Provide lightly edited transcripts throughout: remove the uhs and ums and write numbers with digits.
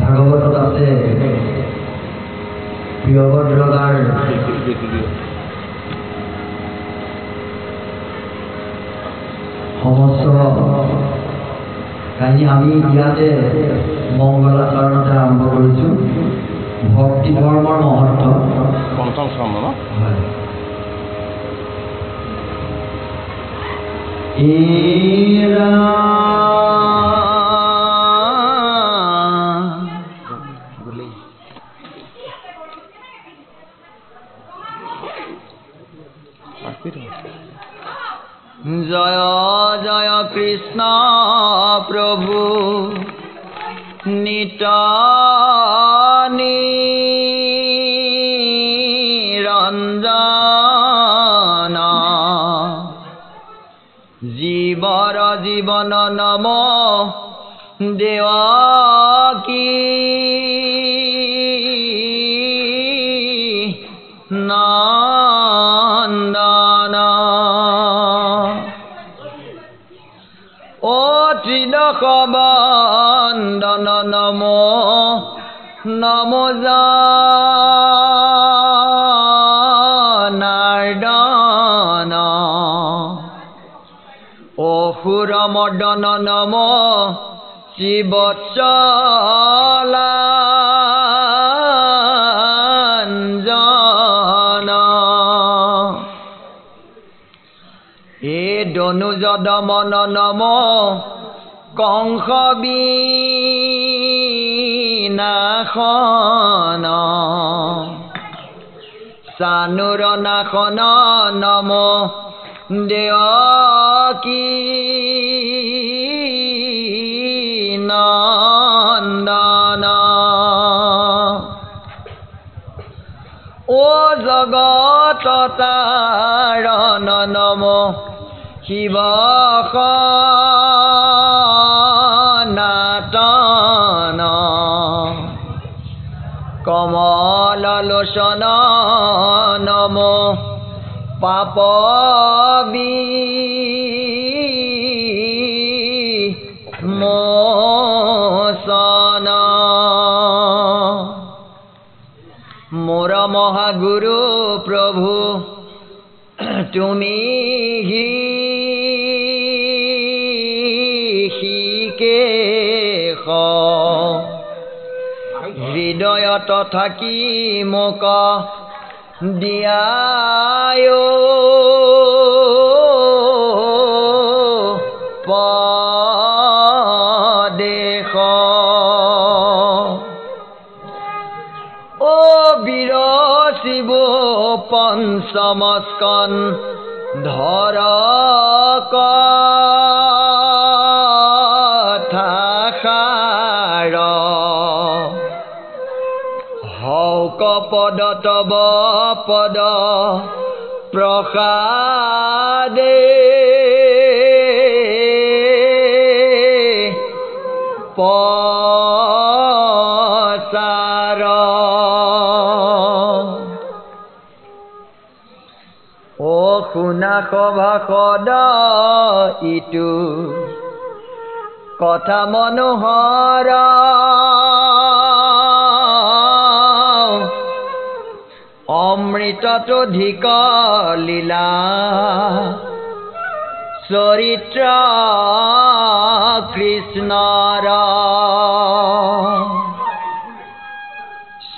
ভাগৱতত আছে প্ৰিয়ভদ্ৰগাৰ সমস্ত কাহিনী আমি ইয়াতে মংগলাচৰণতে আৰম্ভ কৰিছোঁ। ভক্তি কৰ্মৰ মহত্ব পঞ্চম স্কন্ধ ন? হয়। জয় জয় কৃষ্ণ প্রভু নিরঞ্জন জীবর জীবন নম দেওকি নন্দন ও ত্রিদশ বন্দন নম নম জনার্দন অসুর মর্দন নম শ্রীবৎসলাঞ্জন এ দনুজ দমন নম কংস বিনাশন চানুর নাশন নম দেওকি নন্দন ও জগত তারণ নম শিব সনাতন কমল লোচন নম পাপ বিমোচন মোর মহাগুরু প্রভু তুমি হৃষিকেশ হৃদয়ত থাকি মোক দিয়ায় পদেশ ও বীর শিব পঞ্চম স্কন্ধৰ কথাষাৰ হৌক পদ তব পদ প্ৰসাদে পচাৰ ও শুনা সভাসদ ইটো কথা মনোহৰ অমৃতত অধিক লীলা চৰিত্ৰ কৃষ্ণৰ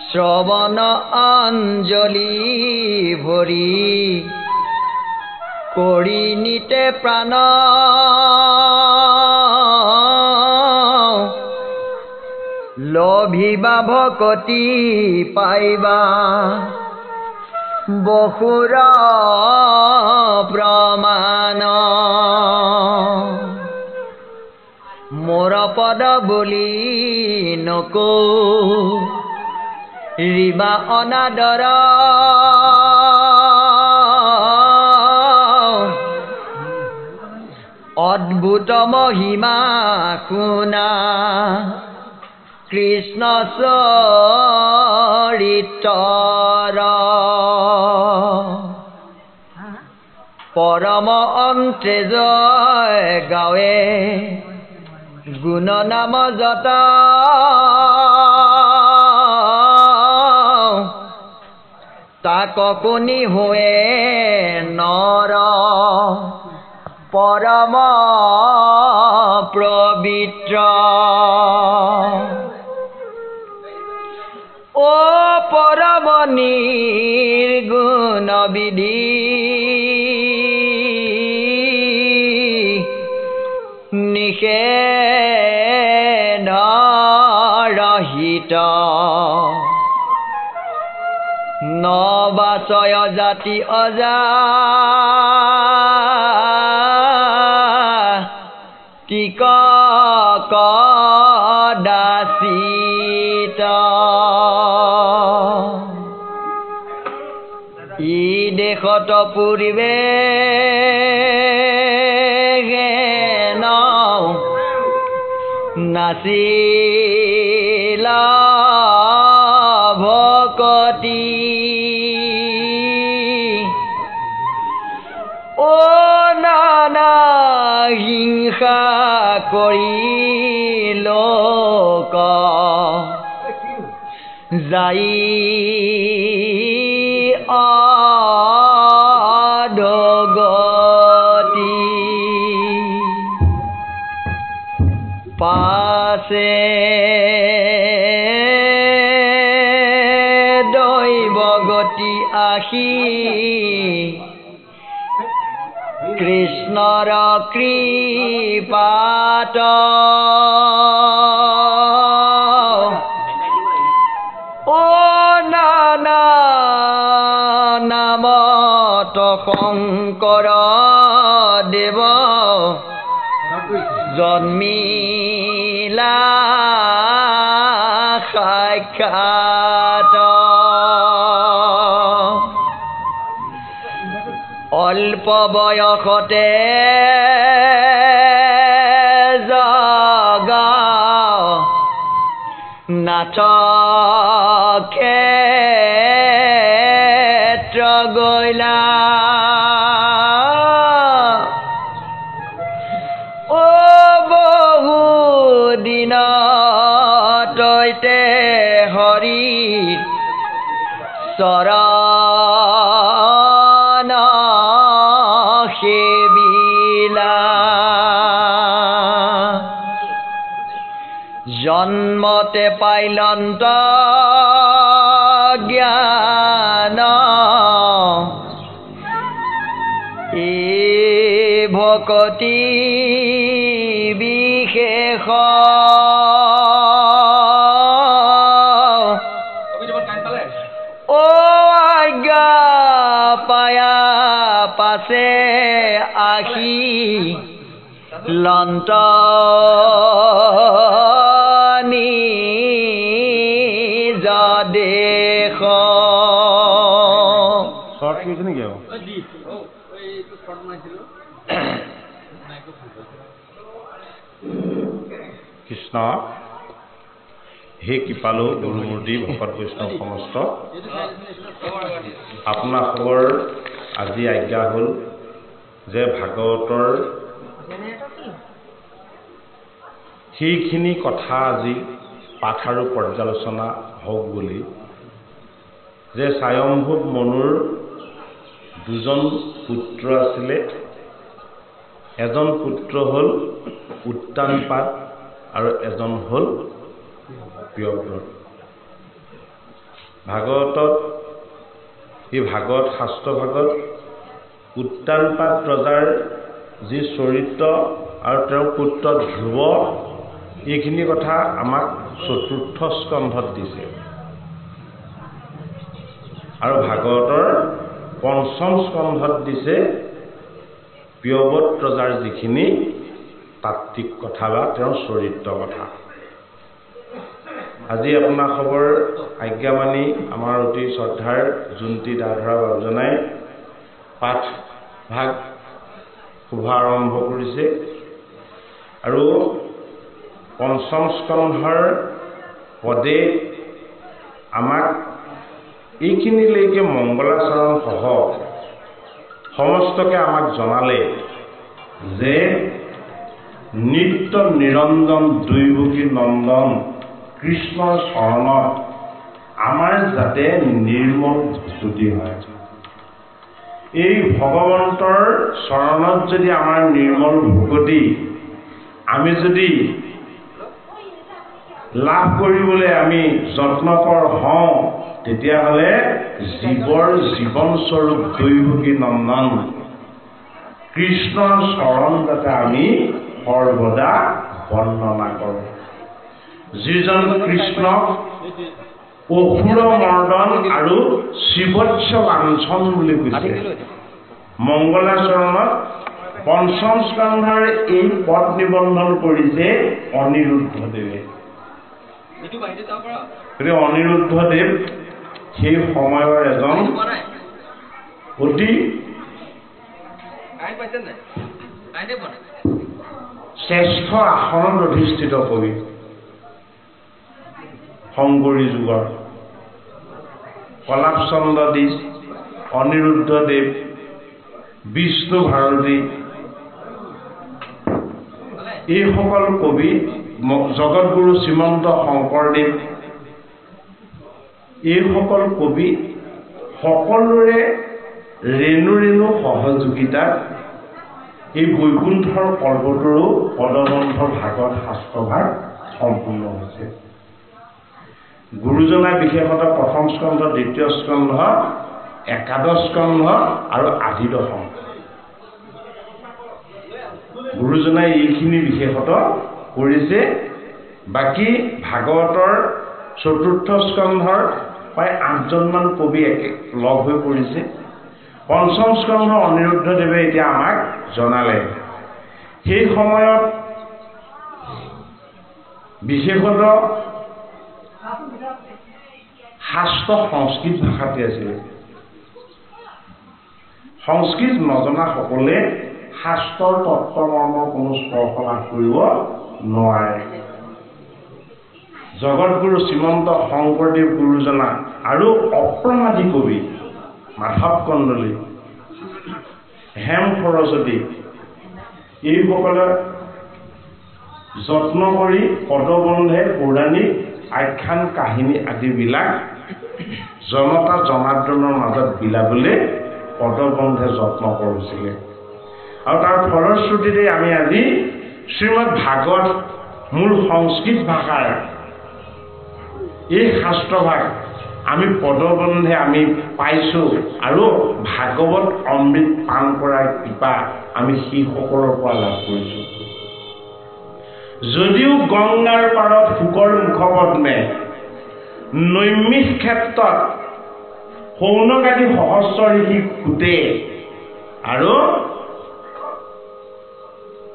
শ্ৰৱণ অঞ্জলি ভৰি কৰি নিতে প্ৰাণ লভিবা ভকতি পাইবা বহুৰ প্ৰমাণ মোৰ পদ বলি নকো ৰিবা অনাদৰ অদ্ভুত মহিমা শুনা কৃষ্ণ চৰিত্ৰ পৰম অন্তে জয় গাৱে গুণ নাম যত তাক কণী হোৱে নৰ পৰম পবিত্ৰ ও পৰম নিৰ্গুণ বিধি নিষেধ ৰহিত নবাচয় জাতি অজা তিক কদাচিত ই দেশত পূৰ্বে নাছিল ভকতি ও নানা হিংসা কৰি লোক যাই অধগতি পাছে দৈৱগতি আহি কৃষ্ণৰ কৃপাত ও নানা নামত শংকৰ দেৱ জন্মিলা সাক্ষাৎ অল্প বয়সতে জগা নাথ ক্ষেত্ৰ গৈলা ও বহু দিন তৈতে হৰি চৰণ সেবিলা জন্মতে পাইলন্ত জ্ঞান এই ভকতি বিশেষ ও আজ্ঞা পায়া পাছে আহি লন্ত নিজ দেশ কৃষ্ণ হে কৃপালু গুৰুমূৰ্তি ভকত বৈষ্ণৱ সমস্ত আপোনালোকৰ আজি আজ্ঞা হ'ল যে ভাগৱতৰ সেইখিনি কথা আজি পাঠ আৰু পৰ্যালোচনা হওক বুলি যে স্বয়ম্ভৱ মনুৰ দুজন পুত্ৰ আছিলে এজন পুত্ৰ হ'ল উত্তানপাদ আৰু এজন হ'ল প্ৰিয়ব্ৰত ভাগৱতত এই ভাগৱত শাস্ত্ৰ ভাগত উত্তানপাদ ৰজাৰ যি চৰিত্ৰ আৰু তেওঁৰ পুত্ৰ ধ্ৰুৱ এইখিনি কথা আমাক চতুৰ্থ স্কন্ধত দিছে আৰু ভাগৱতৰ পঞ্চম স্কন্ধত দিছে প্ৰিয়ব্ৰত ৰজাৰ যিখিনি তাত্ত্বিক কথা বা তেওঁৰ চৰিত্ৰ কথা আজি আপোনাৰ খবৰ আজ্ঞা মানি আমাৰ অতি শ্ৰদ্ধাৰ জুন্তি দাধৰা বাবুজনাই পাঠ ভাগ শুভাৰম্ভ কৰিছে আৰু পঞ্চম স্কন্ধৰ পদে আমাক এইখিনিলৈকে মংগলাচৰণ সহ সমস্তকে আমাক জনালে যে নিত্য নিৰঞ্জন দৈৱকী নন্দন কৃষ্ণৰ চৰণত আমাৰ যাতে নিৰ্মল স্তুতি হয়। এই ভগৱন্তৰ চৰণত যদি আমাৰ নিৰ্মল ভকতি আমি যদি লাভ কৰিবলৈ আমি যত্নকৰ হওঁ, তেতিয়াহ'লে জীৱৰ জীৱনস্বৰূপ দৈৱকী নন্দন কৃষ্ণৰ চৰণ যাতে আমি সৰ্বদা বৰ্ণনা কৰোঁ। যিজন কৃষ্ণক অসুৰ মৰ্দন আৰু শিৱচ্ছ লাঞ্ছন বুলি কৈছে। মংগলাচৰণত পঞ্চম স্কন্ধৰ এই পদ নিবন্ধন কৰিছে অনিৰুদ্ধদেৱে। অনিৰুদ্ধদেৱ সেই সময়ৰ এজন অতি শ্ৰেষ্ঠ আসনত অধিষ্ঠিত কবি। শংকৰী যুগৰ কলাপচন্দ্ৰ দেৱ, অনিৰুদ্ধদেৱ, বিষ্ণু ভাৰতী, এইসকল কবি, জগতগুৰু শ্ৰীমন্ত শংকৰদেৱ, এইসকল কবি সকলোৰে ৰেণু ৰেণু সহযোগিতাত এই বৈকুণ্ঠৰ কল্পতৰু পদবন্ধ ভাগত শাস্ত্ৰভাগ সম্পূৰ্ণ হৈছে। গুৰুজনাই বিশেষত প্ৰথম স্কন্ধ, দ্বিতীয় স্কন্ধ, একাদশ স্কন্ধ আৰু আদি দশম, গুৰুজনাই এইখিনি বিশেষত কৰিছে। বাকী ভাগৱতৰ চতুৰ্থ স্কন্ধৰ প্ৰায় 8জনমান কবি লগ হৈ পৰিছে। পঞ্চম স্কন্ধ অনিৰুদ্ধদেৱে এতিয়া আমাক জনালে। সেই সময়ত বিশেষত শাস্ত্ৰ সংস্কৃত ভাষাতে আছিল। সংস্কৃত নজনাসকলে শাস্ত্ৰৰ তত্ত্বমৰ্মৰ কোনো স্পৰ্শ লাভ কৰিব নোৱাৰে। জগতগুৰু শ্ৰীমন্ত শংকৰদেৱ গুৰুজনা আৰু অপ্ৰমাদী কবি মাধৱ কন্দলী, হেম সৰস্বতী, এইসকলে যত্ন কৰি পদবন্ধে পৌৰাণিক আখ্যান কাহিনী আদিবিলাক জনতা জনাৰ্দনৰ মাজত বিলাবলৈ পদবন্ধে যত্ন কৰিছিলে। আৰু তাৰ ফলশ্ৰুতিতে আমি আজি শ্ৰীমদ ভাগৱত মূল সংস্কৃত ভাষাৰ এই শাস্ত্ৰভাগ আমি পদবন্ধে আমি পাইছোঁ। আৰু ভাগৱত অমৃত পান কৰাৰ কৃপা আমি সেইসকলৰ পৰা লাভ কৰিছোঁ। যদিও গংগাৰ পাৰত শুকৰ মুখপদ্মে নৈমিষ ক্ষেত্ৰত সৌনকাদি সহস্ৰ ঋষি ফুটে, আৰু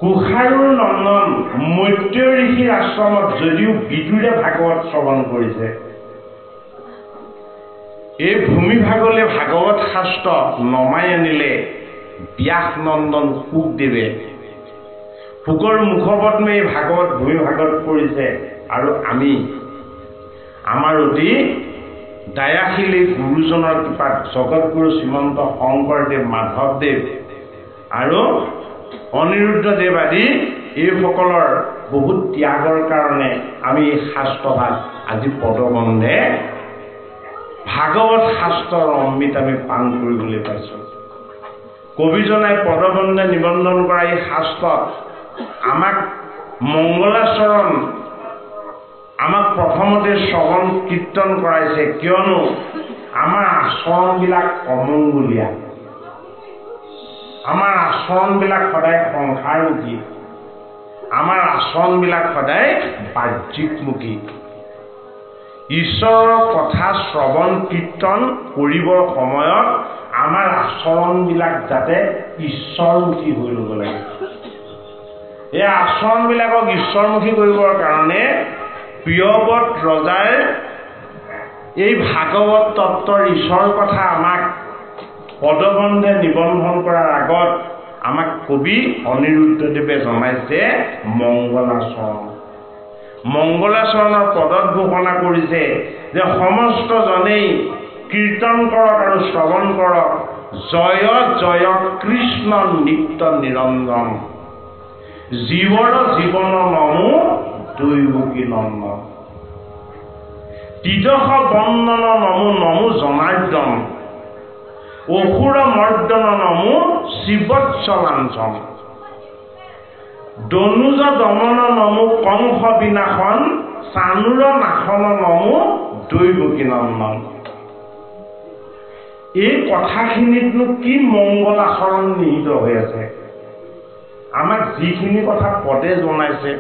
কুশাৰুৰ নন্দন মৈত্য ঋষিৰ আশ্ৰমত যদিও বিদুৰে ভাগৱত শ্ৰৱণ কৰিছে, এই ভূমিভাগলৈ ভাগৱত শাস্ত্ৰ নমাই আনিলে ব্যাস নন্দন শুকদেৱে। শুকৰ মুখপদ্মে এই ভাগৱত ভূমিভাগত পৰিছে। আৰু আমি আমাৰ অতি দায়াশীল এই গুৰুজনৰ কৃপাত জগতগুৰু শ্ৰীমন্ত শংকৰদেৱ, মাধৱদেৱ আৰু অনিৰুদ্ধদেৱ আদি এইসকলৰ বহুত ত্যাগৰ কাৰণে আমি এই শাস্ত্ৰভাগ আজি পদবন্ধে ভাগৱত শাস্ত্ৰৰ অমৃত আমি পান কৰিবলৈ পাইছোঁ। কবিজনাই পদবন্ধে নিবন্ধন কৰা এই শাস্ত্ৰত আমাক মংগলাচৰণ আমাক প্ৰথমতে শ্ৰৱণ কীৰ্তন কৰাইছে, কিয়নো আমাৰ আচৰণবিলাক অমংগলীয়া, আমাৰ আচৰণবিলাক সদায় সংসাৰমুখী, আমাৰ আচৰণবিলাক সদায় বাহ্যিকমুখী। ঈশ্বৰৰ কথা শ্ৰৱণ কীৰ্তন কৰিবৰ সময়ত আমাৰ আচৰণবিলাক যাতে ঈশ্বৰমুখী হৈ ল'ব লাগে। এই আচৰণবিলাকক ঈশ্বৰমুখী কৰিবৰ কাৰণে প্ৰিয়ৱত ৰজাৰ এই ভাগৱত তত্ত্বৰ ঈশ্বৰ কথা আমাক পদবন্ধে নিবন্ধন কৰাৰ আগত আমাক কবি অনিৰুদ্ধদেৱে জনাইছে মংগলাচৰণ। মংগলাচৰণৰ পদত ঘোষণা কৰিছে যে সমস্ত জনেই কীৰ্তন কৰক আৰু শ্ৰৱণ কৰক, জয় জয় কৃষ্ণ নিত্য নিৰঞ্জন, জীৱৰ জীৱন নমো দৈৱকী নন্দন। তিদশ বন্দন নমো নমো জনাৰ্দন অসুৰ মৰ্দন নমো শিৱৎসলাঞ্চন দনুজ দমন নমো কংস বিনাশন চানুৰ নাশন নমো দৈৱকী নন্দন। এই কথাখিনিতনো কি মংগল আচৰণ নিহিত হৈ আছে? আমাক যিখিনি কথা পদে জনাইছে,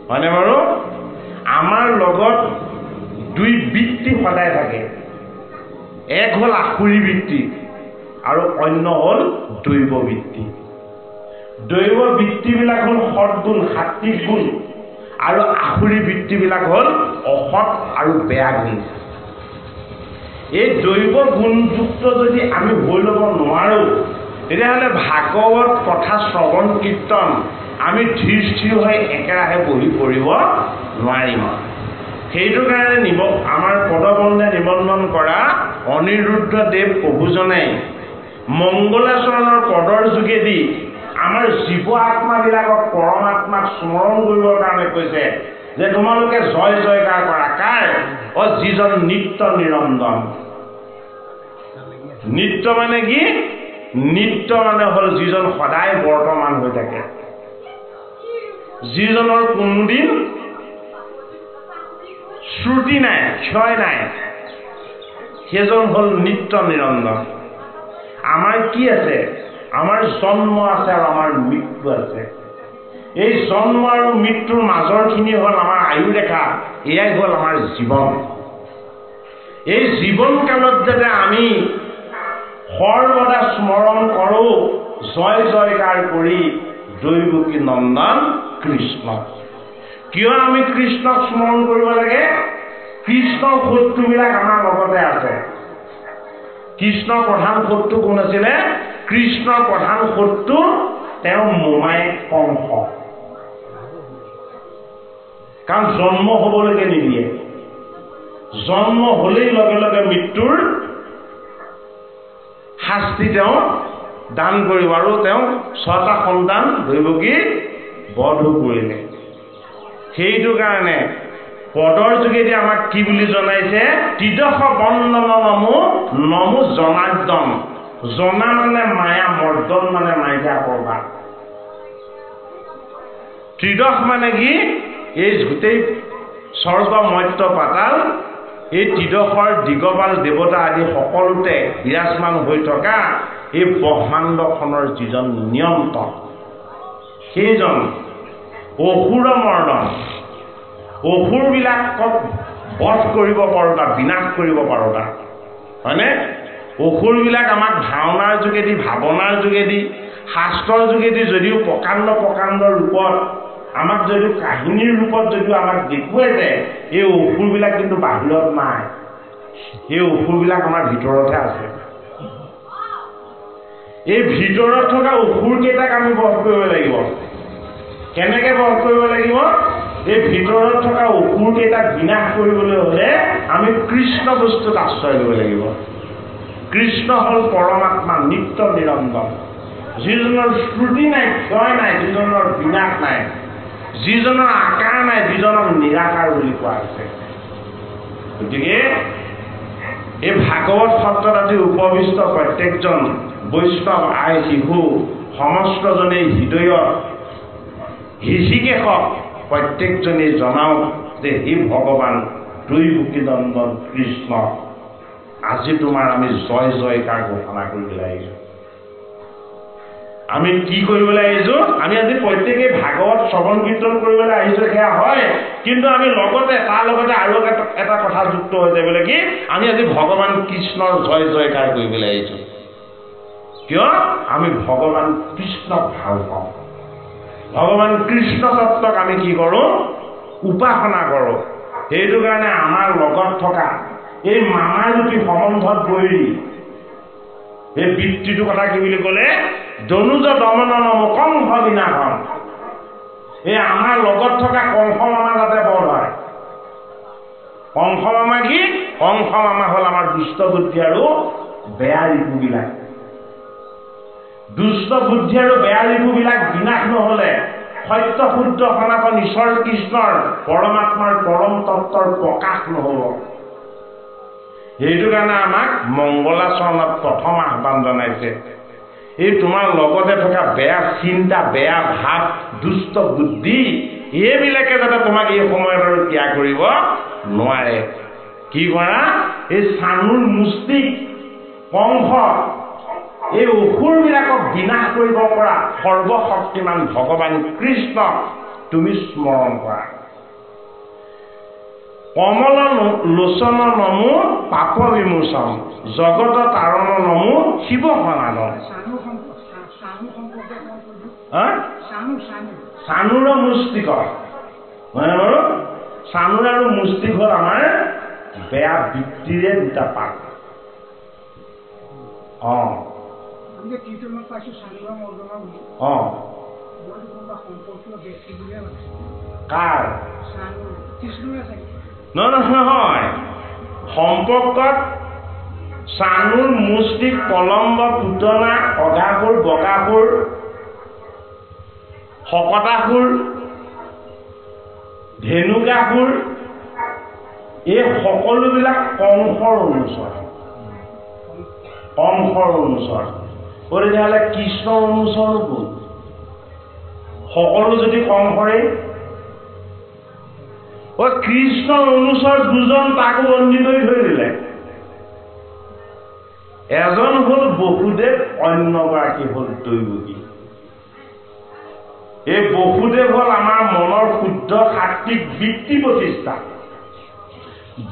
হয়নে বাৰু? আমাৰ লগত দুই বৃত্তি সদায় থাকে। এক হ'ল আসুৰী বৃত্তি আৰু অন্য হ'ল দৈৱ বৃত্তি। দৈৱ বৃত্তিবিলাক হ'ল সৎগুণ, সাত্বিক গুণ, আৰু আসুৰী বৃত্তিবিলাক হ'ল অসৎ আৰু বেয়া গুণ। এই দৈৱ গুণযুক্ত যদি আমি হৈ ল'ব নোৱাৰোঁ, তেতিয়াহ'লে ভাগৱত কথা শ্ৰৱণ কীৰ্তন আমি ধীৰ স্থিৰ হৈ একেৰাহে বহি পঢ়িব নোৱাৰিম। সেইটো কাৰণে আমাৰ পদবন্ধে নিবন্ধন কৰা অনিৰুদ্ধ দেৱ প্ৰভুজনে মংগলাচৰণৰ পদৰ যোগেদি আমাৰ জীৱ আত্মাবিলাকক পৰমাত্মাক স্মৰণ কৰিবৰ কাৰণে কৈছে যে তোমালোকে জয় জয়কাৰ কৰা। কাৰ? যিজন নিত্য নিৰঞ্জন। নিত্য মানে কি? নিত্য মানে হ'ল যিজন সদায় বৰ্তমান হৈ থাকে, যিজনৰ কোনোদিন শ্ৰুতি নাই, ক্ষয় নাই, সেইজন হ'ল নিত্য নিৰঞ্জন। আমাৰ কি আছে? আমাৰ জন্ম আছে আৰু আমাৰ মৃত্যু আছে। এই জন্ম আৰু মৃত্যুৰ মাজৰখিনি হ'ল আমাৰ আয়ু ৰেখা, এয়াই হ'ল আমাৰ জীৱন। এই জীৱন কালত যাতে আমি সৰ্বদা স্মৰণ কৰোঁ জয় জয়কাৰ কৰি দৈৱকী নন্দন কৃষ্ণ। কিয় আমি কৃষ্ণক স্মৰণ কৰিব লাগে? কৃষ্ণৰ শত্ৰুবিলাক আমাৰ লগতে আছে। কৃষ্ণৰ প্ৰধান শত্ৰু কোন আছিলে? কৃষ্ণৰ প্ৰধান শত্ৰু তেওঁৰ মোমায়েক কংস। কাৰণ জন্ম হ'বলৈকে নিদিয়ে। জন্ম হ'লেই লগে লগে মৃত্যুৰ শাস্তি তেওঁ দান কৰিব, আৰু তেওঁ 6টা সন্তান দৈৱকী বধো কৰিলে। সেইটো কাৰণে পদৰ যোগেদি আমাক কি বুলি জনাইছে? তিদশ বন্দন নমো নমো জনাৰ্দন। জনা মানে মায়া, মৰ্দন মানে মাইকা কৰবা। ত্ৰিদশ মানে কি? এই গোটেই স্বৰ্গ মৰ্ত্য পাতাল, এই ত্ৰিদশৰ দিগপাল দেৱতা আদি সকলোতে বিৰাজমান হৈ থকা এই ব্ৰহ্মাণ্ডখনৰ যিজন নিয়ন্ত্ৰণ, সেইজন অসুৰ মৰ্দন। অসুৰবিলাকক বধ কৰিব পাৰোঁতা, বিনাশ কৰিব পাৰোঁতা, হয়নে? অসুৰবিলাক আমাক ভাওনাৰ যোগেদি, ভাৱনাৰ যোগেদি, শাস্ত্ৰৰ যোগেদি যদিও প্ৰকাণ্ড প্ৰকাণ্ড ৰূপত আমাক যদিও কাহিনীৰ ৰূপত যদিও আমাক দেখুৱাইছে, এই অসুৰবিলাক কিন্তু বাহিৰত নাই। এই অসুৰবিলাক আমাৰ ভিতৰতহে আছে। এই ভিতৰত থকা অসুৰকেইটাক আমি বধ কৰিব লাগিব। কেনেকৈ বধ কৰিব লাগিব? এই ভিতৰত থকা অসুৰকেইটাক বিনাশ কৰিবলৈ হ'লে আমি কৃষ্ণ বস্তুত আশ্ৰয় ল'ব লাগিব। কৃষ্ণ হ'ল পৰমাত্মা, নিত্য নিৰঞ্জন, যিজনৰ শ্ৰুতি নাই, ক্ষয় নাই, যিজনৰ বিনাশ নাই, যিজনৰ আকাৰ নাই, যিজনৰ নিৰাকাৰ বুলি কোৱা হৈছে। গতিকে এই ভাগৱত সত্ৰত আজি উপবিষ্ট প্ৰত্যেকজন বৈষ্ণৱ আই শিশু সমস্তজনেই হৃদয়ত হৃষিকেশক প্ৰত্যেকজনেই জনাওক যে হে ভগৱান দৈৱকী নন্দন কৃষ্ণ, আজি তোমাৰ আমি জয় জয়কাৰ ঘোষণা কৰিবলৈ আহিছোঁ। আমি কি কৰিবলৈ আহিছোঁ? আমি আজি প্ৰত্যেকেই ভাগৱত শ্ৰৱণ কীৰ্তন কৰিবলৈ আহিছোঁ, সেয়া হয়, কিন্তু আমি লগতে তাৰ লগতে আৰু এটা কথা যুক্ত হৈ যায় বোলে কি? আমি আজি ভগৱান কৃষ্ণৰ জয় জয়কাৰ কৰিবলৈ আহিছোঁ। কিয়? আমি ভগৱান কৃষ্ণক ভাল পাওঁ। ভগৱান কৃষ্ণ তত্ত্বক আমি কি কৰোঁ? উপাসনা কৰোঁ। সেইটো কাৰণে আমাৰ লগত থকা এই মামাৰূপী সম্বন্ধত বৈৰী এই বৃত্তিটোৰ কথা কি বুলি ক'লে? দনুজ দমন নমো কংস বিনাশন। এই আমাৰ লগত থকা কংস মামা যাতে বধ হয়। কংস মামা কি? কংস মামা হ'ল আমাৰ দুষ্ট বুদ্ধি আৰু বেয়া ৰিপুবিলাক। দুষ্ট বুদ্ধি আৰু বেয়া ৰিপুবিলাক বিনাশ নহ'লে সত্য শুদ্ধ সনাতন ঈশ্বৰ কৃষ্ণৰ পৰমাত্মাৰ পৰম তত্ত্বৰ প্ৰকাশ নহ'ব। সেইটো কাৰণে আমাক মংগলাচৰণত প্ৰথম আহ্বান জনাইছে, এই তোমাৰ লগতে থকা বেয়া চিন্তা, বেয়া ভাৱ, দুষ্ট বুদ্ধি এইবিলাকে যাতে তোমাক এই সময়ত আৰু ত্যাগ কৰিব নোৱাৰে। কি কৰা? এই চানুৰ মুষ্টিক কংস, এই অসুৰবিলাকক বিনাশ কৰিব পৰা সৰ্বশক্তিমান ভগৱান কৃষ্ণ তুমি স্মৰণ কৰা। কমল লোচন নমো পাপ বিমোচন, জগত তাৰণ নমো শিৱ সনাতন। চানুৰ মুষ্টিক, চানুৰ আৰু মুষ্টিক হ'ল আমাৰ বেয়া বৃত্তিৰে দুটা পাক। কাৰ নহয়, সম্পৰ্কত চানুৰ মুষ্টিক কলম্ব পুতনা অঘাসুৰ বকাসুৰ শকতাসুৰ ধেনুকাসুৰ এই সকলোবিলাক কংসৰ অনুচৰ। তেতিয়াহ'লে কৃষ্ণৰ অনুচৰ হ'ল সকলো যদি কংসৰে। কৃষ্ণৰ অনুচৰ দুজন তাকো বন্দী কৰি থৈ দিলে। এজন হ'ল বসুদেৱ, অন্যগৰাকী হ'ল দৈৱকী। এই বসুদেৱ হ'ল আমাৰ মনৰ শুদ্ধ সাত্বিক বৃত্তি প্ৰতিষ্ঠা,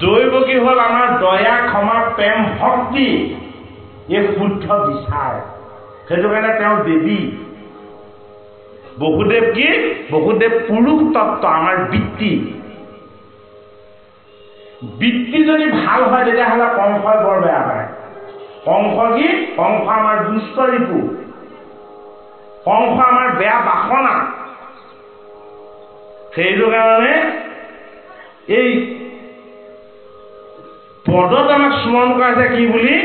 দৈৱকী হ'ল আমাৰ দয়া ক্ষমা প্ৰেম ভক্তি এই শুদ্ধ বিচাৰ। সেইটো কাৰণে তেওঁ দেৱী। বসুদেৱ কি? বসুদেৱ পুৰুষ তত্ত্ব, আমাৰ বৃত্তি। বৃত্তি যদি ভাল হয় তেতিয়াহ'লে কংসই বৰ বেয়া পায়। কংস কি? কংস আমাৰ দুষ্ট ৰিপু, কংস আমাৰ বেয়া বাসনা। সেইটো কাৰণে এই পদত আমাক স্মৰণ কৰাইছে কি বুলি?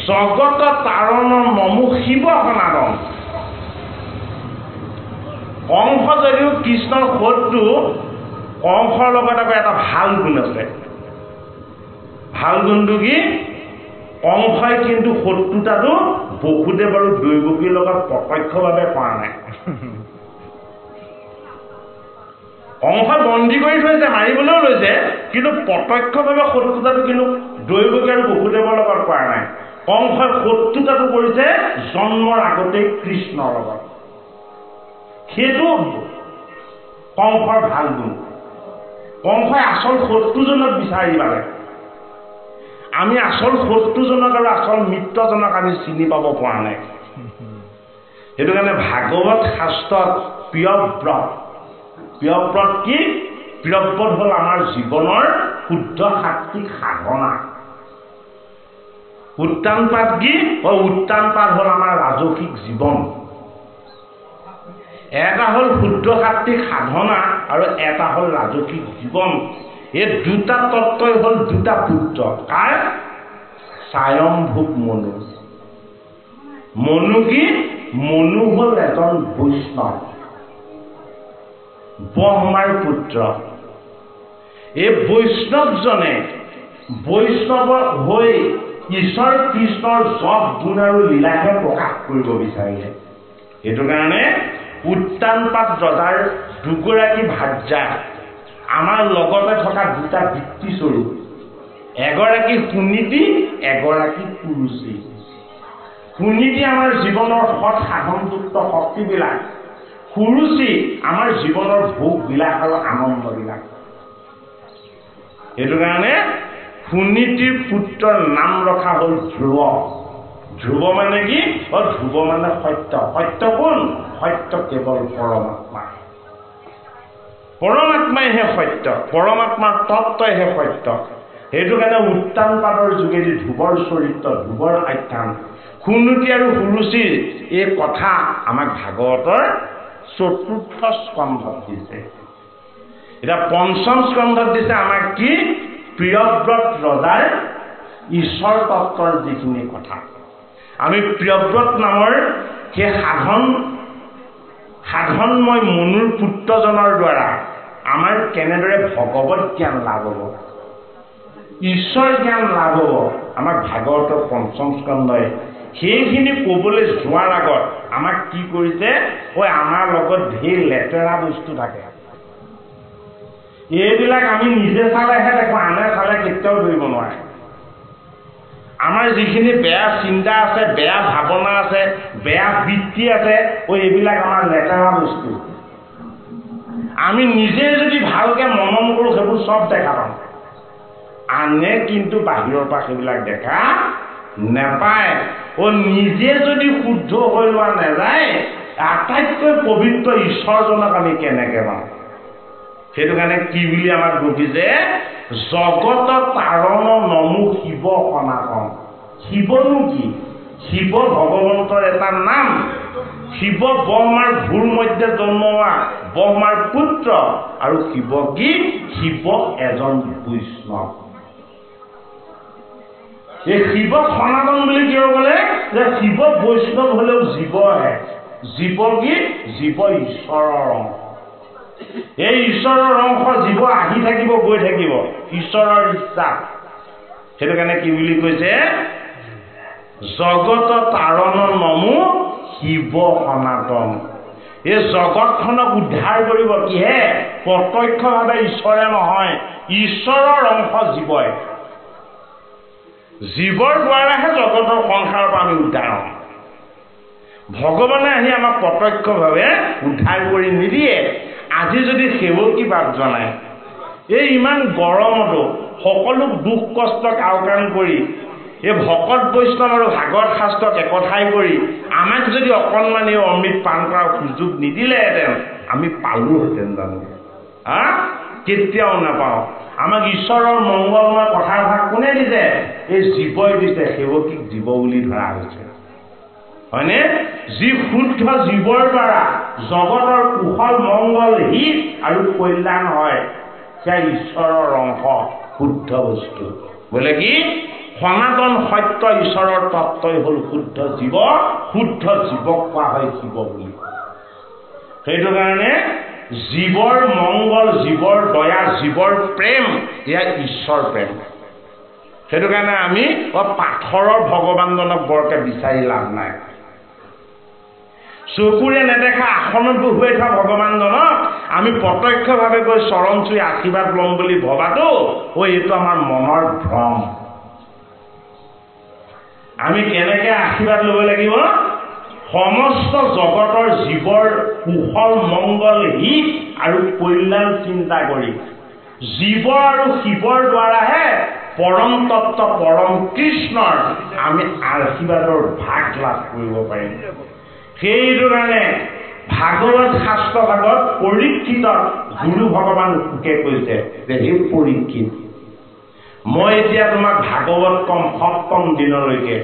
জগত তাৰণ নমো শিৱ সনাতন। কংস যদিও কৃষ্ণৰ শত্ৰু, কংসৰ লগত আকৌ এটা ভাল গুণ আছে। ভাল গুণটো কি? কংসই কিন্তু শত্ৰুতাটো বসুদেৱ আৰু দৈৱকীৰ লগত প্ৰত্যক্ষভাৱে কৰা নাই। কংসই বন্দী কৰি থৈছে, মাৰিবলৈও লৈছে, কিন্তু প্ৰত্যক্ষভাৱে শত্ৰুতাটো কিন্তু দৈৱকী আৰু বসুদেৱৰ লগত কৰা নাই। কংসই শত্ৰুতাটো কৰিছে জন্মৰ আগতেই কৃষ্ণৰ লগত। সেইটো কংসৰ ভাল গুণ। কংসই আচল শত্ৰুজনক বিচাৰি পালে। আমি আচল শত্ৰুজনক আৰু আচল মিত্ৰজনক আমি চিনি পাব পৰা নাই। সেইটো কাৰণে ভাগৱত শাস্ত্ৰত প্ৰিয়ব্ৰত, প্ৰিয়ব্ৰত কি? প্ৰিয়ব্ৰত হ'ল আমাৰ জীৱনৰ শুদ্ধ সাত্বিক সাধনা। উত্তানপাত কি? উত্তানপাত হ'ল আমাৰ ৰাজসিক জীৱন। এটা হ'ল শুদ্ধ সাত্বিক সাধনা আৰু এটা হ'ল ৰাজসিক জীৱন। এই দুটা তত্ত্বই হ'ল দুটা পুত্ৰ। কাৰ? স্বয়ম্ভুৱ মনু। মনু কি? মনু হ'ল এজন বৈষ্ণৱ, ব্ৰহ্মাৰ পুত্ৰ। এই বৈষ্ণৱজনে বৈষ্ণৱ হৈ ঈশ্বৰ কৃষ্ণৰ যশ গুণ আৰু লীলাকে প্ৰকাশ কৰিব বিচাৰিলে। সেইটো কাৰণে উত্তানপাত ৰজাৰ দুগৰাকী ভাৰ্যা আমাৰ লগতে থকা দুটা বৃত্তিস্বৰূপ, এগৰাকী সুনীতি, এগৰাকী কুৰুচি। সুনীতি আমাৰ জীৱনৰ সৎ সাধনযুক্ত শক্তিবিলাক, কুৰুচি আমাৰ জীৱনৰ ভোগবিলাক আৰু আনন্দবিলাক। সেইটো কাৰণে সুনীতিৰ পুত্ৰৰ নাম ৰখা হ'ল ধ্ৰুৱ। ধ্ৰুৱ মানে কি? ধ্ৰুৱ মানে সত্য। সত্য কোন? সত্য কেৱল পৰমাত্মা। পৰমাত্মাইহে সত্য, পৰমাত্মাৰ তত্ত্বইহে সত্য। সেইটো কাৰণে উত্তানপাতৰ যোগেদি ধ্ৰুৱৰ চৰিত্ৰ, ধ্ৰুৱৰ আখ্যান, সুনীতি আৰু সুৰুচিৰ এই কথা আমাক ভাগৱতৰ চতুৰ্থ স্কন্ধত দিছে। এতিয়া পঞ্চম স্কন্ধত দিছে আমাক কি? প্ৰিয়ব্ৰত ৰজাৰ ঈশ্বৰ তত্ত্বৰ যিখিনি কথা। আমি প্ৰিয়ব্ৰত নামৰ সেই সাধনময় মনুৰ পুত্ৰজনৰ দ্বাৰা আমাৰ কেনেদৰে ভগৱত জ্ঞান লাভ হ'ব, ঈশ্বৰ জ্ঞান লাভ হ'ব, আমাক ভাগৱতৰ পঞ্চম স্কন্ধই সেইখিনি ক'বলৈ যোৱাৰ আগত আমাক কি কৰিছে, আমাৰ লগত ঢেৰ লেতেৰা বস্তু থাকে, এইবিলাক আমি নিজে চালেহে দেখোঁ, আনে চালে কেতিয়াও ধৰিব নোৱাৰে। আমাৰ যিখিনি বেয়া চিন্তা আছে, বেয়া ভাৱনা আছে, বেয়া বৃত্তি আছে, এইবিলাক আমাৰ লেতেৰা বস্তু। আমি নিজে যদি ভালকৈ মনন কৰোঁ সেইবোৰ চব দেখা পাম। আনে কিন্তু বাহিৰৰ পৰা সেইবিলাক দেখা নেপায়। নিজে যদি শুদ্ধ হৈ লোৱা নাযায়, আটাইতকৈ পবিত্ৰ ঈশ্বৰজনক আমি কেনেকৈ পাম? সেইটো কাৰণে কি বুলি আমাক বকিছে, জগত তাৰণ নমো শিৱ সনাতন। শিৱনো কি? শিৱ ভগৱন্তৰ এটা নাম। শিৱ ব্ৰহ্মাৰ ভূৰ মধ্যে জন্ম হোৱা ব্ৰহ্মাৰ পুত্ৰ। আৰু শিৱ কি? শিৱ এজন বৈষ্ণৱ। এই শিৱ সনাতন বুলি কিয় বোলে, যে শিৱ বৈষ্ণৱ হলেও জীৱহে। জীৱ কি? জীৱ ঈশ্বৰৰ অংশ। এই ঈশ্বৰৰ অংশ জীৱ আহি থাকিব, গৈ থাকিব, ঈশ্বৰৰ ইচ্ছা। সেইটো কাৰণে কি বুলি কৈছে, জগত তাৰণ নমো শিৱ সনাতন। এই জগতখনক উদ্ধাৰ কৰিব কিহে? প্ৰত্যক্ষভাৱে ঈশ্বৰে নহয়, ঈশ্বৰৰ অংশ জীৱই। জীৱৰ দ্বাৰাহে জগতৰ সংসাৰৰ পৰা আমি উদ্ধাৰ হওঁ। ভগৱানে আহি আমাক প্ৰত্যক্ষভাৱে উদ্ধাৰ কৰি নিদিয়ে। আজি যদি সেৱকী বাদ জনায়, এই ইমান গৰমতো সকলো দুখ কষ্টক আওকাণ কৰি, এই ভকত বৈষ্ণৱ আৰু ভাগৱত শাস্ত্ৰক একঠাই কৰি আমাক যদি অকণমান এই অমৃত পান কৰাৰ সুযোগ নিদিলেহেঁতেন, আমি পালোহেঁতেন জানো? কেতিয়াও নাপাওঁ। আমাক ঈশ্বৰৰ মংগলময় কথাৰ ভাগ কোনে দিছে? এই জীৱই দিছে। সেৱকীক জীৱ বুলি ধৰা হৈছে, হয়নে? যি শুদ্ধ জীৱৰ দ্বাৰা জগতৰ কুশল মংগল হিত আৰু কল্যাণ হয়, সেয়া ঈশ্বৰৰ অংশ, শুদ্ধ বস্তু। বোলে কি? সনাতন সত্য ঈশ্বৰৰ তত্ত্বই হ'ল শুদ্ধ জীৱ। শুদ্ধ জীৱক কোৱা হয় শিৱ বুলি। সেইটো কাৰণে জীৱৰ মংগল, জীৱৰ দয়া, জীৱৰ প্ৰেম, এয়া ঈশ্বৰ প্ৰেম। সেইটো কাৰণে আমি পাথৰৰ ভগৱানজনক বৰকে বিচাৰি লাভ নাই। চকুৰে নেদেখা আসনত বহুৱাই থোৱা ভগৱানজনক আমি প্ৰত্যক্ষভাৱে গৈ চৰণ চুই আশীৰ্বাদ ল'ম বুলি ভবাটো, এইটো আমাৰ মনৰ ভ্ৰম। আমি কেনেকে আশীৰ্বাদ ল'ব লাগিব? সমস্ত জগতৰ জীৱৰ কুশল মংগল হিত আৰু কল্যাণ চিন্তা কৰি জীৱ আৰু শিৱৰ দ্বাৰাহে পৰম তত্ত্ব পৰম কৃষ্ণৰ আমি আশীৰ্বাদৰ ভাগ লাভ কৰিব পাৰিম। সেইটো কাৰণে ভাগৱত শাস্ত্ৰ ভাগত পৰীক্ষিতক গুৰু ভগৱান সুখে কৈছে যে, হে পৰীক্ষিত, মই এতিয়া তোমাক ভাগৱত কম সপ্তম দিনলৈকে।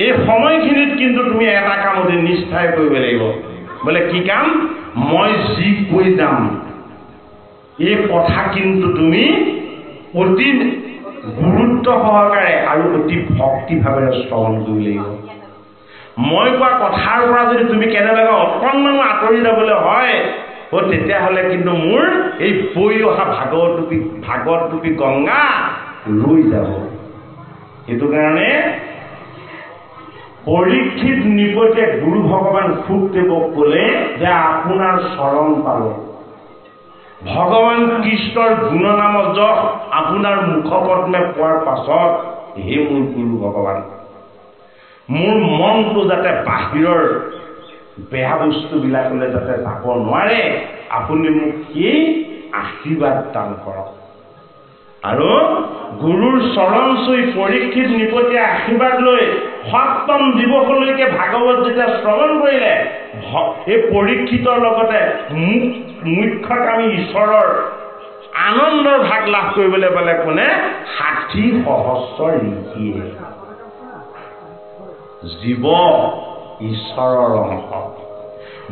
এই সময়খিনিত কিন্তু তুমি এটা কাম অতি নিষ্ঠাৰে কৰিব লাগিব। বোলে কি কাম? মই যি কৈ যাম এই কথা কিন্তু তুমি অতি গুৰুত্ব সহকাৰে আৰু অতি ভক্তিভাৱেৰে শ্ৰৱণ কৰিব লাগিব। মই কোৱা কথাৰ পৰা যদি তুমি কেনেবাকৈ অকণমানো আঁতৰি যাবলৈ হয়, তেতিয়াহ'লে কিন্তু মোৰ এই বৈ অহা ভাগৱত ৰূপী গংগা ৰৈ যাব। সেইটো কাৰণে পৰীক্ষিত নিপতে গুৰু ভগৱান সুখদেৱক ক'লে যে আপোনাৰ চৰণ পালো। ভগৱান কৃষ্ণৰ গুণনাম যশ আপোনাৰ মুখপদ্মে পোৱাৰ পাছত, হে মোৰ গুৰু ভগৱান, মোৰ মনটো যাতে বাহিৰৰ বেয়া বস্তুবিলাকলৈ যাতে যাব নোৱাৰে, আপুনি মোক সেই আশীৰ্বাদ দান কৰক। আৰু গুৰুৰ চৰণ চুই পৰীক্ষিত নিপতীয়া আশীৰ্বাদ লৈ সপ্তম দিৱসলৈকে ভাগৱত যেতিয়া শ্ৰৱণ কৰিলে, এই পৰীক্ষিতৰ লগতে মুখ্যকামী ঈশ্বৰৰ আনন্দৰ ভাগ লাভ কৰিবলৈ পালে কোনে? 60,000 ঋষিয়ে। জীৱ ঈশ্বৰৰ অংশ।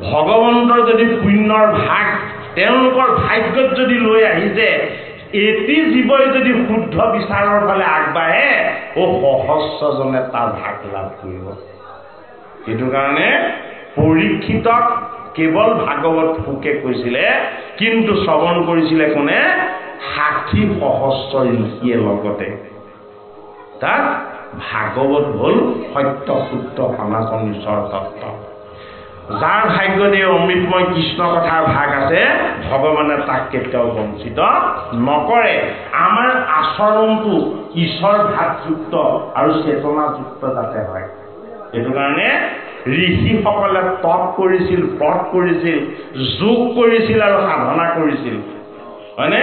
ভগৱন্তৰ যদি পুণ্যৰ ভাগ তেওঁলোকৰ ভাগ্যত যদি লৈ আহিছে, এটি জীৱই যদি শুদ্ধ বিচাৰৰ ফালে আগবাঢ়ে, সহস্ৰজনে তাৰ ভাগ লাভ কৰিব। সেইটো কাৰণে পৰীক্ষিতক কেৱল ভাগৱত পোকে কৈছিলে, কিন্তু শ্ৰৱণ কৰিছিলে কোনে? 60 সহস্ৰ ঋষিয়ে লগতে। তাত ভাগৱত হ'ল সত্য শুদ্ধ সনাতন ঈশ্বৰ তত্ত্ব। যাৰ ভাগ্যত এই অমৃতময় কৃষ্ণ কথাৰ ভাগ আছে, ভগৱানে তাক কেতিয়াও বঞ্চিত নকৰে। আমাৰ আচৰণটো ঈশ্বৰ ভাৱযুক্ত আৰু চেতনাযুক্ত যাতে হয়, সেইটো কাৰণে ঋষিসকলে তপ কৰিছিল, ব্ৰত কৰিছিল, যোগ কৰিছিল আৰু সাধনা কৰিছিল, হয়নে?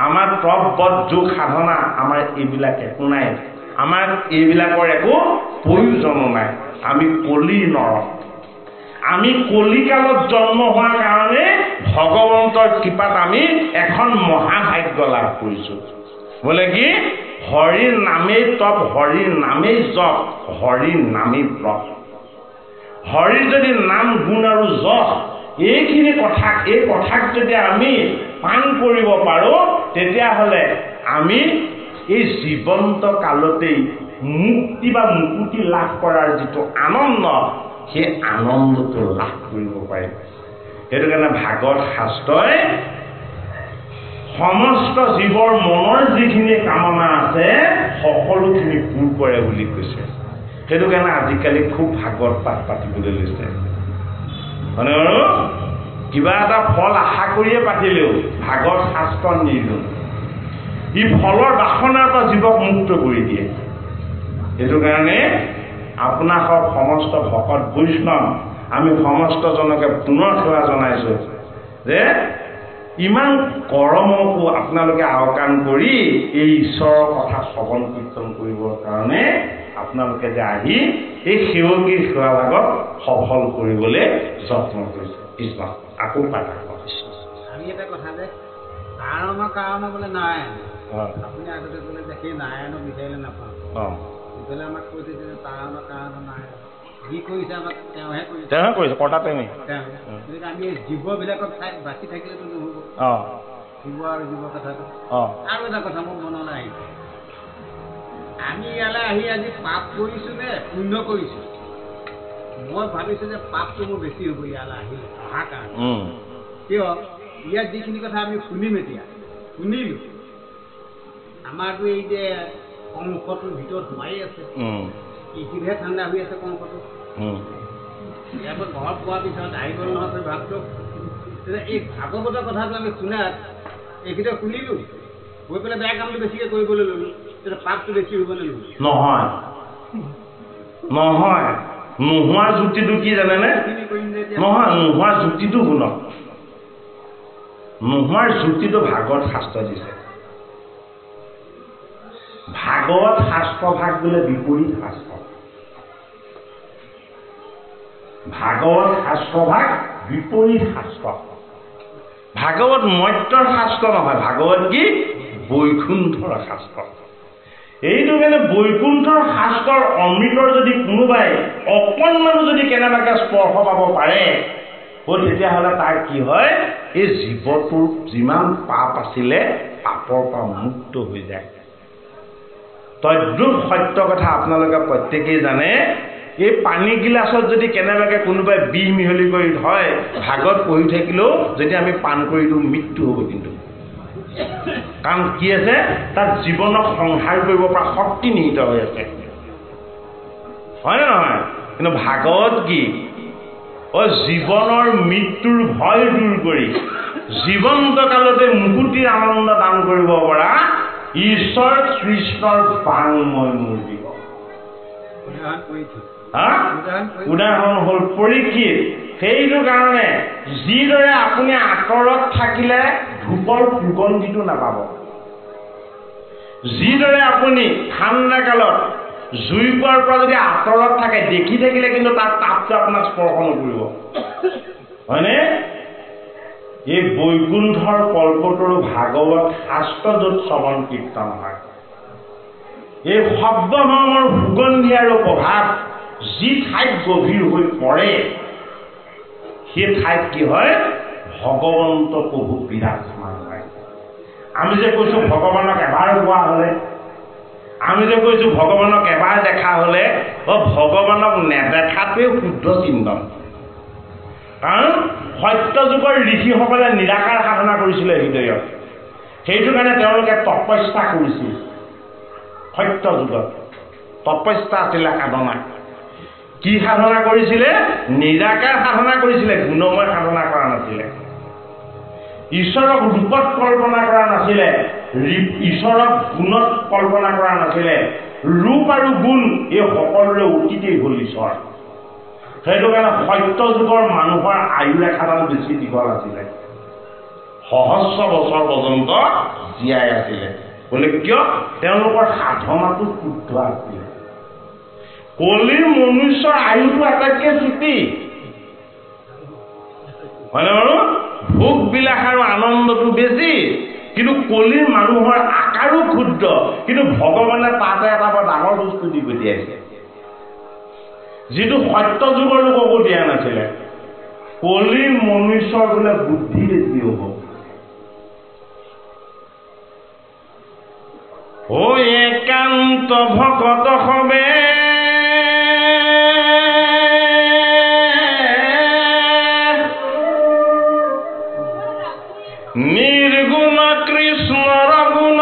আমাৰ তপ ব্ৰত যোগ সাধনা আমাৰ এইবিলাক একো নাই, আমাৰ এইবিলাকৰ একো প্ৰয়োজনো নাই। আমি কলি নৰ, আমি কলিকালত জন্ম হোৱাৰ কাৰণে ভগৱন্তৰ কৃপাত আমি এখন মহাভাগ্য লাভ কৰিছোঁ। বোলে কি? হৰিৰ নামেই তপ, হৰিৰ নামেই জপ, হৰিৰ নামেই ব্ৰত। হৰিৰ যদি নাম গুণ আৰু যশ এইখিনি কথাক, এই কথাক যদি আমি পান কৰিব পাৰোঁ, তেতিয়াহ'লে আমি এই জীৱন্ত কালতেই মুক্তি বা মুকুতি লাভ কৰাৰ যিটো আনন্দ, সেই আনন্দটো লাভ কৰিব পাৰিম। সেইটো কাৰণে ভাগৱত শাস্ত্ৰই সমস্ত জীৱৰ মনৰ যিখিনি কামনা আছে সকলোখিনি পূৰ কৰে বুলি কৈছে। সেইটো কাৰণে আজিকালি খুব ভাগৱত পাঠ পাতিবলৈ লৈছে, মানে আৰু কিবা এটা ফল আশা কৰিয়ে পাতিলেও ভাগৱত শাস্ত্ৰ নিৰ্গুণ, ই ফলৰ বাসনাৰ পৰা জীৱক মুক্ত কৰি দিয়ে। সেইটো কাৰণে আপোনাসক সমস্ত ভকত বৈষ্ণৱ আমি সমস্তজনকে পুনৰ সেৱা জনাইছোঁ যে ইমান গৰমকো আপোনালোকে আওকাণ কৰি এই ঈশ্বৰৰ কথা শ্ৰৱণ কীৰ্তন কৰিবৰ কাৰণে আপোনালোকে যে আহি এই সেৱকীৰ সেৱা ভাগত সফল কৰিবলৈ যত্ন কৰিছে। কৃষ্ণ আকৌ পাতা আমি এটা কথা যে কাৰণ বোলে নাৰায়ণ, আপুনি আগতে বোলে যে সেই নাৰায়ণক বিচাৰিলে নাপাওঁ, ইফালে আমাক কৈছে যে কাৰণ নাৰায়ণ, যি কৰিছে আমাক তেওঁহে কৰিছে, কৰ্তা তেওঁৱে। গতিকে আমি জীৱবিলাকক বাচি থাকিলেতো নহ'ব, শিৱ আৰু জীৱ কথাটো। আৰু এটা কথা মোৰ মনলৈ আহিছে, আমি ইয়ালৈ আহি আজি পাপ কৰিছোঁ নে পুণ্য কৰিছোঁ? মই ভাবিছোঁ যে পাপটো মোৰ বেছি হ'ব ইয়ালৈ আহিলে অহাৰ কাৰণে। কিয়? ইয়াত যিখিনি কথা আমি শুনিম, এতিয়া শুনিলোঁ, আমাৰতো এই যে কংসটোৰ ভিতৰত সোমাই আছে, এইখিনিহে ঠাণ্ডা হৈ আছে কংসটো। ইয়াৰ পৰা ঘৰত পোৱাৰ পিছত আহি গ'ল নহয় ভাৱটো। তেতিয়া এই ভাগৱতৰ কথাটো আমি শুনাত এইখিনিতে শুনিলোঁ, গৈ পেলাই বেয়া কামটো বেছিকৈ কৰিবলৈ ল'লোঁ, তেতিয়া পাপটো বেছি হ'ব নে নহয়? নহয়, নোহোৱাৰ যুক্তিটো কি জানেনে? নহয়, নোহোৱাৰ যুক্তিটো শুনক, নোহোৱাৰ যুক্তিটো ভাগৱত শাস্ত্ৰ দিছে। ভাগৱত শাস্ত্ৰ ভাগ বোলে বিপৰীত শাস্ত্ৰ। ভাগৱত শাস্ত্ৰ ভাগ বিপৰীত শাস্ত্ৰ। ভাগৱত মৰ্ত্যৰ শাস্ত্ৰ নহয়, ভাগৱত কি? বৈকুণ্ঠৰ শাস্ত্ৰ। এইটো কাৰণে বৈকুণ্ঠৰ শাস্ত্ৰৰ অমৃতৰ যদি কোনোবাই অকণমানো যদি কেনেবাকৈ স্পৰ্শ পাব পাৰে, তেতিয়াহ'লে তাৰ কি হয়? এই জীৱটোৰ যিমান পাপ আছিলে পাপৰ পৰা মুক্ত হৈ যায়। তদ্ৰূপ সত্য কথা আপোনালোকে প্ৰত্যেকেই জানে। এই পানী গিলাচত যদি কেনেবাকৈ কোনোবাই বিষ মিহলি কৰি থয়, ভাগত পঢ়ি থাকিলেও যদি আমি পান কৰি দিওঁ মৃত্যু হ'ব। কিন্তু কাৰণ কি আছে? তাত জীৱনক সংহাৰ কৰিব পৰা শক্তি নিহিত হৈ আছে, হয়নে নহয়? কিন্তু ভাগৱত কি? জীৱনৰ মৃত্যুৰ ভয় দূৰ কৰি জীৱন্ত কালতে মুকুতিৰ আনন্দ দান কৰিব পৰা ঈশ্বৰ কৃষ্ণৰ বাংময় মূৰ্তি। উদাহৰণ হ'ল পৰীক্ষিত। সেইটো কাৰণে যিদৰে আপুনি আঁতৰত থাকিলে ধূপৰ সুগন্ধিটো নাপাব, যিদৰে আপুনি ঠাণ্ডা কালত জুই পোৱাৰ পৰা যদি আঁতৰত থাকে, দেখি থাকিলে কিন্তু তাৰ তাপটো আপোনাক স্পৰ্শ নকৰিব, হয়নে? এই বৈকুণ্ঠৰ কল্পতৰু ভাগৱত শাস্ত্ৰ য'ত শ্ৰৱণ কীৰ্তন হয়, এই শব্দভ্ৰমৰ সুগন্ধি আৰু প্ৰভাৱ যি ঠাইত গভীৰ হৈ পৰে, সেই ঠাইত কি হয়? ভগৱন্ত প্ৰভু বিৰাজমান হয়। আমি যে কৈছোঁ ভগৱানক এবাৰ পোৱা হ'লে, আমি যে কৈছোঁ ভগৱানক এবাৰ দেখা হ'লে, ভগৱানক নেদেখাটোৱে শুদ্ধ চিন্তন। কাৰণ সত্য যুগৰ ঋষিসকলে নিৰাকাৰ সাধনা কৰিছিলে হৃদয়ত সেইটো কাৰণে তেওঁলোকে তপস্যা কৰিছিল সত্য যুগত তপস্যা আছিলে সাধনা কি সাধনা কৰিছিলে নিৰাকাৰ সাধনা কৰিছিলে গুণময় সাধনা কৰা নাছিলে ঈশ্বৰক ৰূপত কল্পনা কৰা নাছিলে ঈশ্বৰক গুণত কল্পনা কৰা নাছিলে ৰূপ আৰু গুণ এই সকলোৰে অতীতেই হ'ল ঈশ্বৰ সেইটো কাৰণে সত্য যুগৰ মানুহৰ আয়ু ৰেখাডাল বেছি দীঘল আছিলে সহস্ৰ বছৰ পৰ্যন্ত জীয়াই আছিলে বোলে কিয় তেওঁলোকৰ সাধনাটো শুদ্ধ আছিলে কলিৰ মনুষ্যৰ আয়ুটো আটাইতকৈ চুটি হয়নে বাৰু ভোগ বিলাস আৰু আনন্দটো বেছি কিন্তু কলিৰ মানুহৰ আকাৰো ক্ষুদ্ৰ কিন্তু ভগৱানে তাতে এটা বৰ ডাঙৰ বস্তু দি পঠিয়াইছে যিটো সত্য যুগৰ লোককো দিয়া নাছিলে কলিৰ মনুষ্যৰ বোলে বুদ্ধি বেছি হ'ব ও একান্ত ভকত হবে নিৰ্গুণ কৃষ্ণৰ গুণ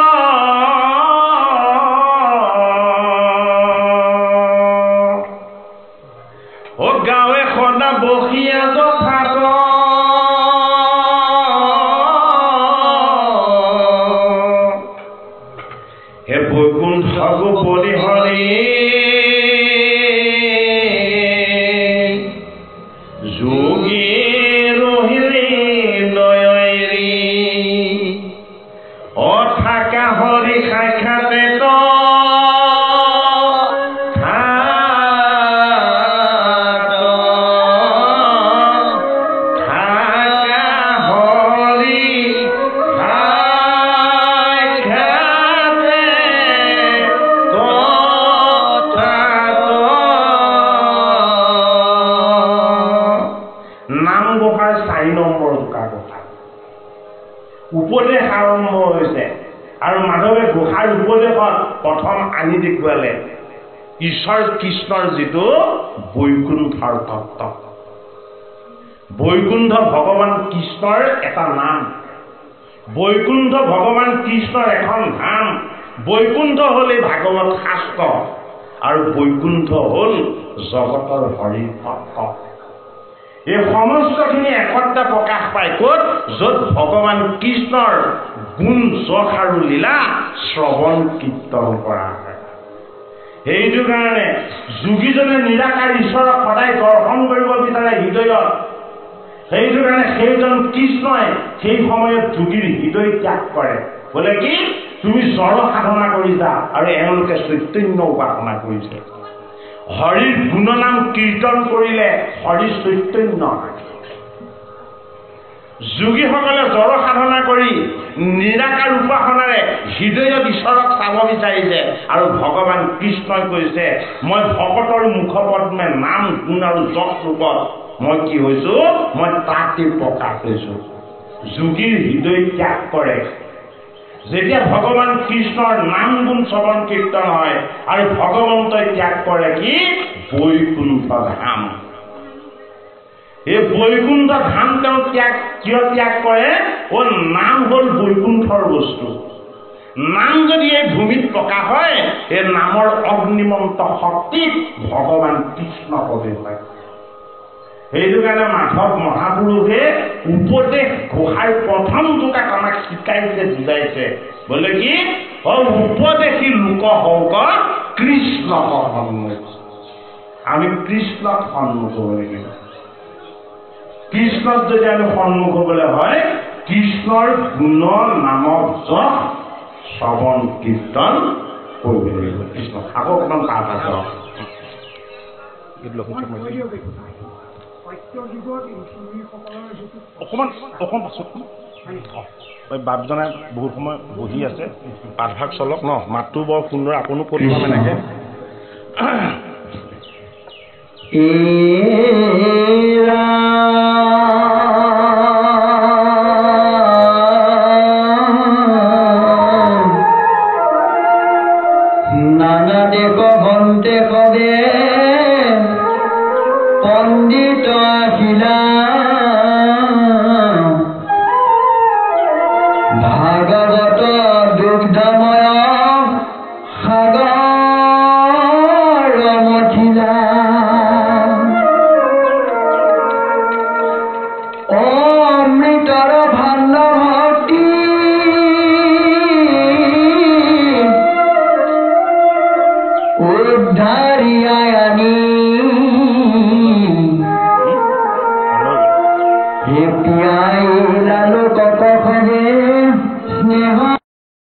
ও গাঁৱে সদা বসিয়া যথাত হে বৈকুণ্ঠ গোপৰি হৰি যোগী ৰহিলে নয়ৰি অথাকা হৰি সাক্ষাতে উপদেশ আৰম্ভ হৈছে আৰু মাধৱে ঘোষাৰ উপদেশত প্ৰথম আনি দেখুৱালে ঈশ্বৰ কৃষ্ণৰ যিটো বৈকুণ্ঠৰ তত্ত্ব বৈকুণ্ঠ ভগৱান কৃষ্ণৰ এটা নাম বৈকুণ্ঠ ভগৱান কৃষ্ণৰ এখন ধাম বৈকুণ্ঠ হ'ল এই ভাগৱত শাস্ত্ৰ আৰু বৈকুণ্ঠ হ'ল জগতৰ হৰিৰ তত্ত্ব এই সমস্তখিনি একত্ৰে প্ৰকাশ পায় ক'ত য'ত ভগৱান কৃষ্ণৰ গুণ যশ আৰু লীলা শ্ৰৱণ কীৰ্তন কৰা হয় সেইটো কাৰণে যোগীজনে নিৰাকাৰ ঈশ্বৰক সদায় দৰ্শন কৰিব বিচাৰে হৃদয়ত সেইটো কাৰণে সেইজন কৃষ্ণই সেই সময়ত যোগীৰ হৃদয় ত্যাগ কৰে বোলে কি তুমি জড় সাধনা কৰিছা আৰু এওঁলোকে চৈতন্য উপাসনা কৰিছে হৰিৰ গুণনাম কীৰ্তন কৰিলে হৰি চৈতন্য যোগীসকলে জড় সাধনা কৰি নিৰাকাৰ উপাসনাৰে হৃদয়ত ঈশ্বৰক চাব বিচাৰিছে আৰু ভগৱান কৃষ্ণই কৈছে মই ভকতৰ মুখপদ্মে নাম গুণ আৰু যশ ৰূপত মই কি হৈছো মই তাতে প্ৰকাশ হৈছো যোগীৰ হৃদয় ত্যাগ কৰে যেতিয়া ভগৱান কৃষ্ণৰ নাম গুণ শ্ৰৱণ কীৰ্তন হয় আৰু ভগৱন্তই ত্যাগ কৰে কি বৈকুণ্ঠ ধাম এই বৈকুণ্ঠ ধাম তেওঁ কিয় ত্যাগ কৰে ও নাম হ'ল বৈকুণ্ঠৰ বস্তু নাম যদি এই ভূমিত প্ৰকাশ হয় এই নামৰ অগ্নিমন্ত শক্তিত ভগৱান কৃষ্ণ পদে হয় সেইটো কাৰণে মাধৱ মহাপুৰুষে উপদেশ ঘোষাৰ প্ৰথম যোগাক আমাক শিকাইছে বুজাইছে বোলে কি উপদেশী লোক হওক কৃষ্ণ সন্মুখ আমি কৃষ্ণক সন্মুখ হ'ব লাগিব কৃষ্ণত যদি আমি সন্মুখ হ'বলৈ হয় কৃষ্ণৰ গুণ নামক যশ শ্ৰৱণ কীৰ্তন কৰিব লাগিব কৃষ্ণ আকৌ অকণমান পাঠ আছে অকণমান পাছত বাপজনে বহুত সময় বহি আছে পাঠভাগ চলক ন মাতটো বৰ সুন্দৰ আপুনিও কৈ পাম এনেকে নানা দেশ ভন্তে কবে পণ্ডিত আহিলা অধ্যায়